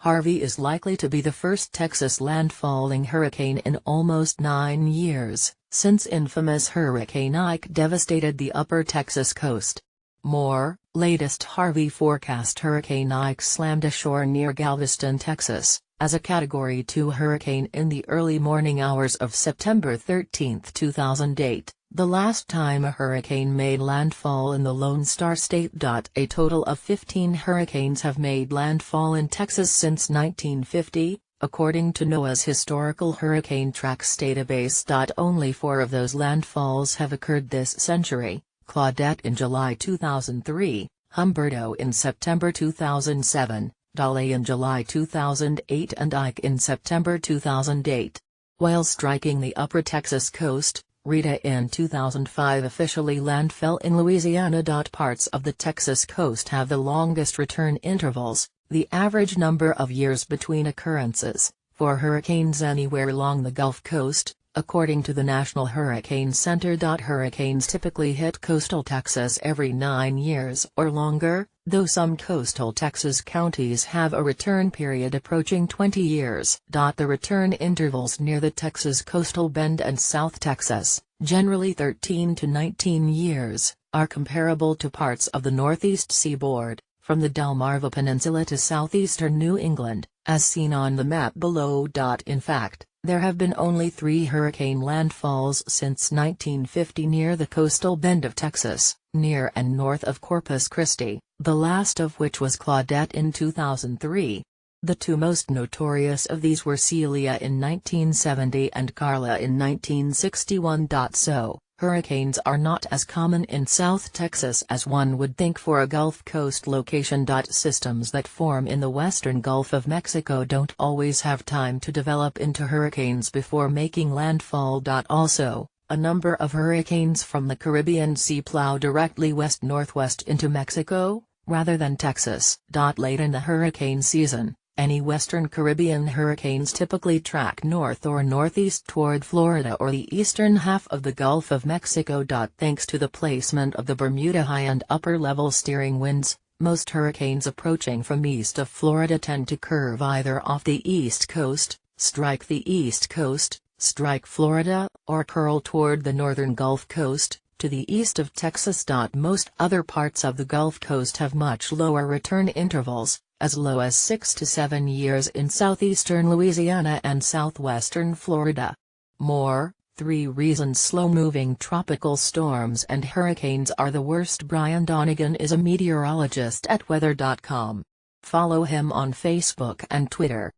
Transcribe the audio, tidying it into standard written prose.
Harvey is likely to be the first Texas landfalling hurricane in almost 9 years, since infamous Hurricane Ike devastated the upper Texas coast. More, latest Harvey forecast Hurricane Ike slammed ashore near Galveston, Texas, as a Category 2 hurricane in the early morning hours of September 13, 2008. The last time a hurricane made landfall in the Lone Star State. A total of 15 hurricanes have made landfall in Texas since 1950, according to NOAA's Historical Hurricane Tracks database. Only 4 of those landfalls have occurred this century: Claudette in July 2003, Humberto in September 2007, Dolly in July 2008 and Ike in September 2008. While striking the upper Texas coast, Rita in 2005 officially landfell in Louisiana. Parts of the Texas coast have the longest return intervals, the average number of years between occurrences, for hurricanes anywhere along the Gulf Coast, according to the National Hurricane Center. Hurricanes typically hit coastal Texas every 9 years or longer, though some coastal Texas counties have a return period approaching 20 years. The return intervals near the Texas coastal bend and South Texas, generally 13 to 19 years, are comparable to parts of the northeast seaboard, from the Delmarva Peninsula to southeastern New England, as seen on the map below. In fact, there have been only 3 hurricane landfalls since 1950 near the coastal bend of Texas, near and north of Corpus Christi, the last of which was Claudette in 2003. The 2 most notorious of these were Celia in 1970 and Carla in 1961. So, hurricanes are not as common in South Texas as one would think for a Gulf Coast location. Systems that form in the western Gulf of Mexico don't always have time to develop into hurricanes before making landfall. Also, a number of hurricanes from the Caribbean Sea plow directly west-northwest into Mexico, rather than Texas. Late in the hurricane season, any western Caribbean hurricanes typically track north or northeast toward Florida or the eastern half of the Gulf of Mexico. Thanks to the placement of the Bermuda high and upper level steering winds, most hurricanes approaching from east of Florida tend to curve either off the east coast, strike the east coast, strike Florida, or curl toward the northern Gulf Coast, to the east of Texas. Most other parts of the Gulf Coast have much lower return intervals, as low as 6 to 7 years in southeastern Louisiana and southwestern Florida. More, 3 reasons slow-moving tropical storms and hurricanes are the worst. Brian Donegan is a meteorologist at weather.com. Follow him on Facebook and Twitter.